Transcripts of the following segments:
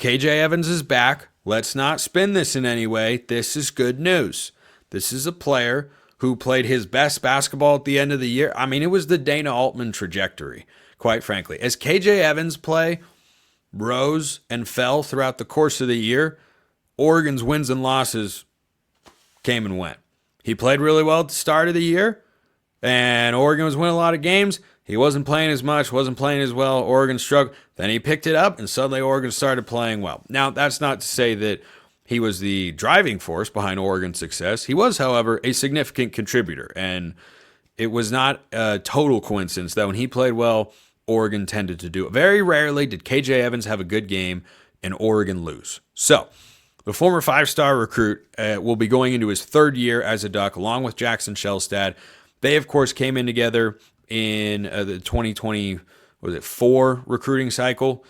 KJ Evans is back. Let's not spin this in any way. This is good news. This is a player who played his best basketball at the end of the year. I mean, it was the Dana Altman trajectory, quite frankly. As KJ Evans' play rose and fell throughout the course of the year, Oregon's wins and losses came and went. He played really well at the start of the year, and Oregon was winning a lot of games. He wasn't playing as much, wasn't playing as well. Oregon struggled. Then he picked it up, and suddenly Oregon started playing well. Now, that's not to say that he was the driving force behind Oregon's success. He was, however, a significant contributor, and it was not a total coincidence that when he played well, Oregon tended to do it. Very rarely did KJ Evans have a good game and Oregon lose. So, the former five-star recruit will be going into his third year as a Duck, along with Jackson Shellstad. They, of course, came in together in the 2024 recruiting cycle.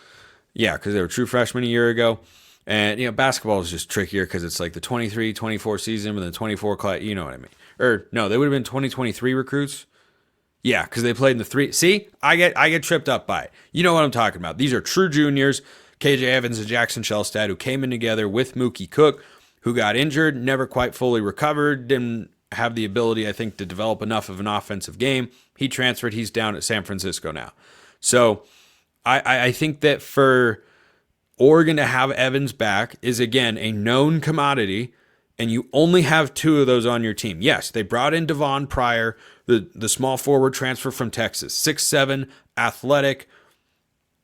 Yeah, because they were true freshmen a year ago. And, basketball is just trickier because it's like the 23-24 season with the 24 class, you know what I mean. Or, no, they would have been 2023 recruits. Yeah, because they played in the three. See, I get tripped up by it. You know what I'm talking about. These are true juniors, KJ Evans and Jackson Shellstad, who came in together with Mookie Cook, who got injured, never quite fully recovered, didn't have the ability, I think, to develop enough of an offensive game. He transferred. He's down at San Francisco now. So I think that for Oregon to have Evans back is, again, a known commodity, and you only have two of those on your team. Yes, they brought in Devon Pryor, the small forward transfer from Texas, 6'7", athletic,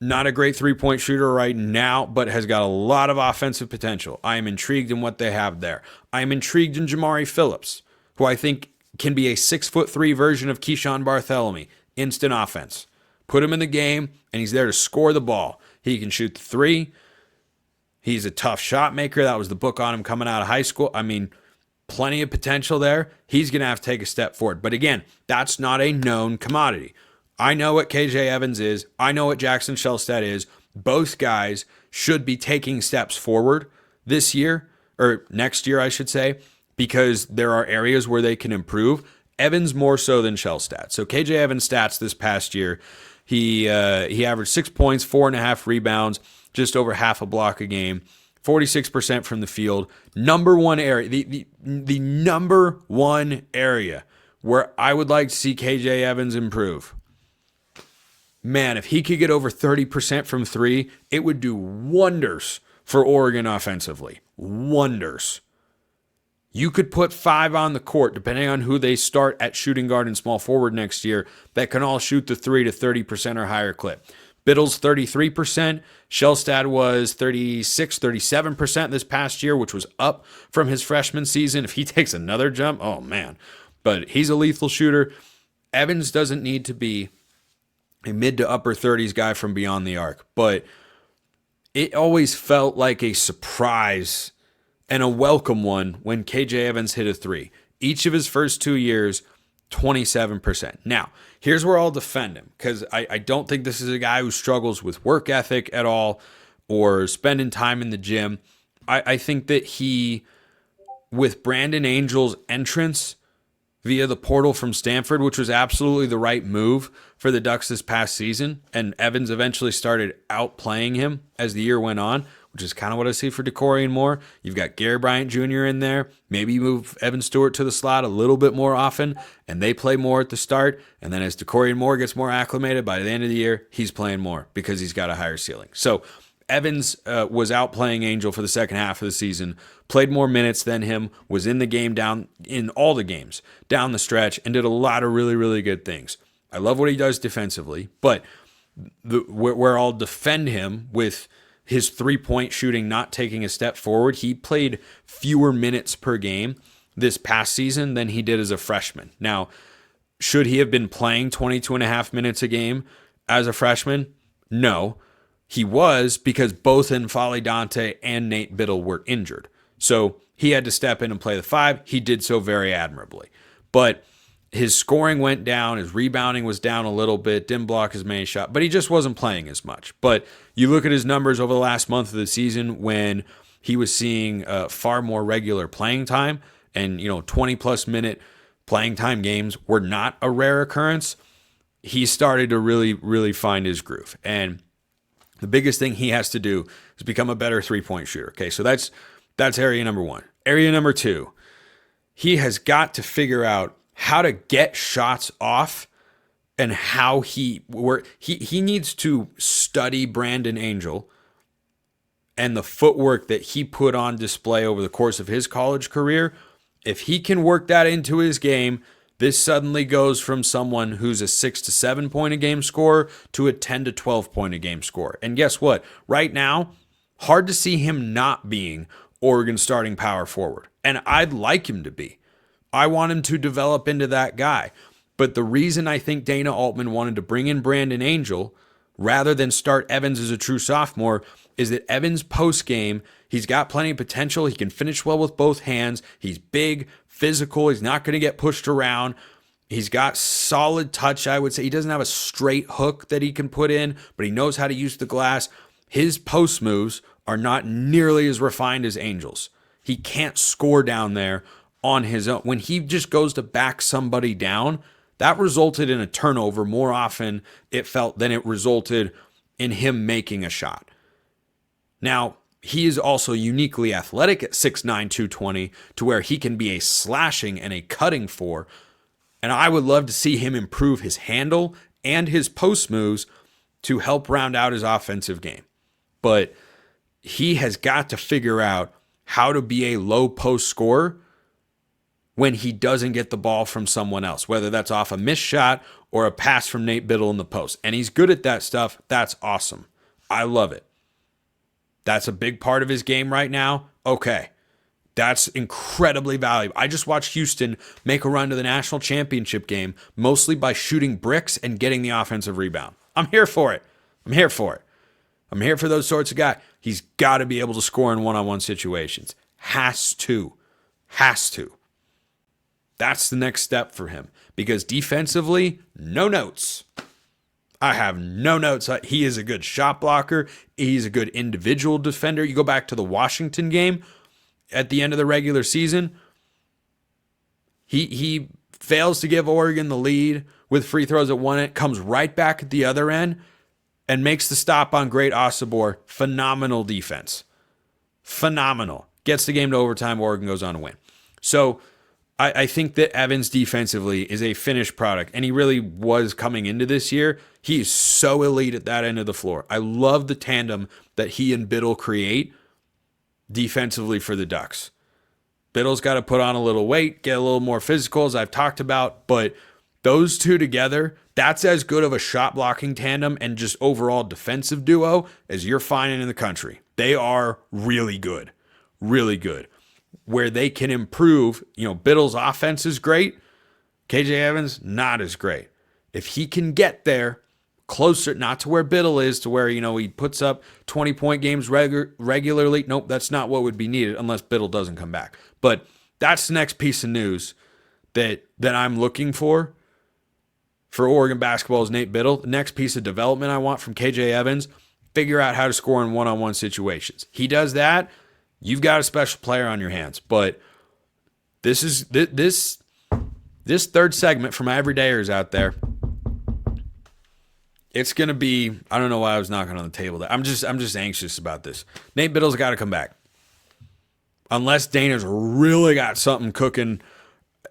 not a great three-point shooter right now, but has got a lot of offensive potential. I am intrigued in what they have there. I am intrigued in Jamari Phillips, who I think can be a 6'3" version of Keyshawn Bartholomew. Instant offense. Put him in the game, and he's there to score the ball. He can shoot the three. He's a tough shot maker. That was the book on him coming out of high school. I mean, plenty of potential there. He's going to have to take a step forward. But again, that's not a known commodity. I know what KJ Evans is. I know what Jackson Shellstad is. Both guys should be taking steps forward this year, or next year, I should say, because there are areas where they can improve. Evans more so than Shellstad. So KJ Evans' stats this past year, he averaged 6 points, 4.5 rebounds, just over half a block a game, 46% from the field. Number one area, the number one area where I would like to see KJ Evans improve. Man, if he could get over 30% from three, it would do wonders for Oregon offensively. Wonders. You could put 5 on the court, depending on who they start at shooting guard and small forward next year, that can all shoot the 3 to 30% or higher clip. Biddle's 33%. Shellstad was 36, 37% this past year, which was up from his freshman season. If he takes another jump, oh man. But he's a lethal shooter. Evans doesn't need to be a mid to upper 30s guy from beyond the arc, but it always felt like a surprise and a welcome one when KJ Evans hit a three. Each of his first 2 years, 27%. Now, here's where I'll defend him, because I don't think this is a guy who struggles with work ethic at all or spending time in the gym. I think that he, with Brandon Angel's entrance via the portal from Stanford, which was absolutely the right move for the Ducks this past season, and Evans eventually started outplaying him as the year went on, which is kind of what I see for DeCorian Moore. You've got Gary Bryant Jr. in there. Maybe you move Evan Stewart to the slot a little bit more often, and they play more at the start. And then as DeCorian Moore gets more acclimated, by the end of the year, he's playing more because he's got a higher ceiling. So Evans was outplaying Angel for the second half of the season, played more minutes than him, was in the game down in all the games down the stretch, and did a lot of really, really good things. I love what he does defensively, but where I'll defend him with his three-point shooting not taking a step forward, he played fewer minutes per game this past season than he did as a freshman. Now, should he have been playing 22 and a half minutes a game as a freshman? No. He was, because both N'Faly Dante and Nate Bittle were injured. So he had to step in and play the 5. He did so very admirably. But his scoring went down. His rebounding was down a little bit. Didn't block as many shots. But he just wasn't playing as much. But you look at his numbers over the last month of the season when he was seeing far more regular playing time, and 20-plus minute playing time games were not a rare occurrence. He started to really, really find his groove. And The biggest thing he has to do is become a better three-point shooter. Okay, so that's area number one. Area number two, he has got to figure out how to get shots off and how he needs to study Brandon Angel and the footwork that he put on display over the course of his college career. If he can work that into his game, this suddenly goes from someone who's a 6 to 7 point a game scorer to a 10 to 12 point a game scorer. And guess what? Right now, hard to see him not being Oregon's starting power forward. And I'd like him to be. I want him to develop into that guy. But the reason I think Dana Altman wanted to bring in Brandon Angel rather than start Evans as a true sophomore is that Evans post game, he's got plenty of potential. He can finish well with both hands. He's big, physical. He's not going to get pushed around. He's got solid touch, I would say. He doesn't have a straight hook that he can put in, but he knows how to use the glass. His post moves are not nearly as refined as Angel's. He can't score down there on his own. When he just goes to back somebody down, that resulted in a turnover more often, it felt, than it resulted in him making a shot. Now, he is also uniquely athletic at 6'9", 220, to where he can be a slashing and a cutting four. And I would love to see him improve his handle and his post moves to help round out his offensive game. But he has got to figure out how to be a low post scorer when he doesn't get the ball from someone else, whether that's off a missed shot or a pass from Nate Bittle in the post. And he's good at that stuff. That's awesome. I love it. That's a big part of his game right now. Okay. That's incredibly valuable. I just watched Houston make a run to the national championship game, mostly by shooting bricks and getting the offensive rebound. I'm here for it. I'm here for it. I'm here for those sorts of guys. He's got to be able to score in one-on-one situations. Has to. That's the next step for him. Because defensively, no notes. I have no notes. He is a good shot blocker. He's a good individual defender. You go back to the Washington game at the end of the regular season. He fails to give Oregon the lead with free throws at one end, comes right back at the other end, and makes the stop on Great Osabor. Phenomenal defense. Phenomenal. Gets the game to overtime. Oregon goes on to win. So I think that Evans defensively is a finished product, and he really was coming into this year. He is so elite at that end of the floor. I love the tandem that he and Bittle create defensively for the Ducks. Bittle's got to put on a little weight, get a little more physical, as I've talked about, but those two together, that's as good of a shot blocking tandem and just overall defensive duo as you're finding in the country. They are really good. Really good. Where they can improve, Bittle's offense is great. KJ Evans, not as great. If he can get there, closer, not to where Bittle is, to where, he puts up 20-point games regularly. Nope, that's not what would be needed unless Bittle doesn't come back. But that's the next piece of news that I'm looking for Oregon basketball is Nate Bittle. The next piece of development I want from KJ Evans, figure out how to score in one-on-one situations. He does that, you've got a special player on your hands. But this third segment for my everydayers out there, it's going to be, I don't know why I was knocking on the table there. I'm just anxious about this. Nate Bittle's got to come back. Unless Dana's really got something cooking,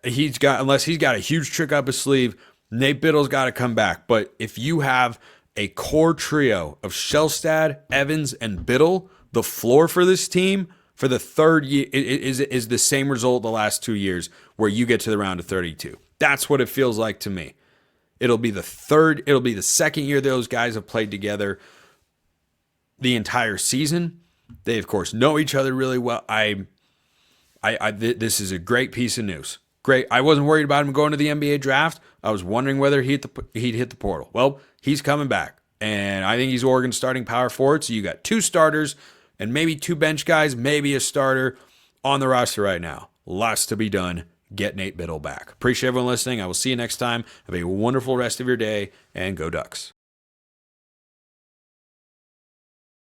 unless he's got a huge trick up his sleeve, Nate Bittle's got to come back. But if you have a core trio of Shelstad, Evans, and Bittle, the floor for this team for the third year is the same result the last 2 years, where you get to the round of 32. That's what it feels like to me. It'll be the second year those guys have played together the entire season. They, of course, know each other really well. This is a great piece of news. Great. I wasn't worried about him going to the NBA draft. I was wondering whether he'd hit the portal. Well, he's coming back, and I think he's Oregon's starting power forward. So you got two starters and maybe two bench guys, maybe a starter on the roster right now. Lots to be done. Get Nate Bittle back. Appreciate everyone listening. I will see you next time. Have a wonderful rest of your day, and go Ducks.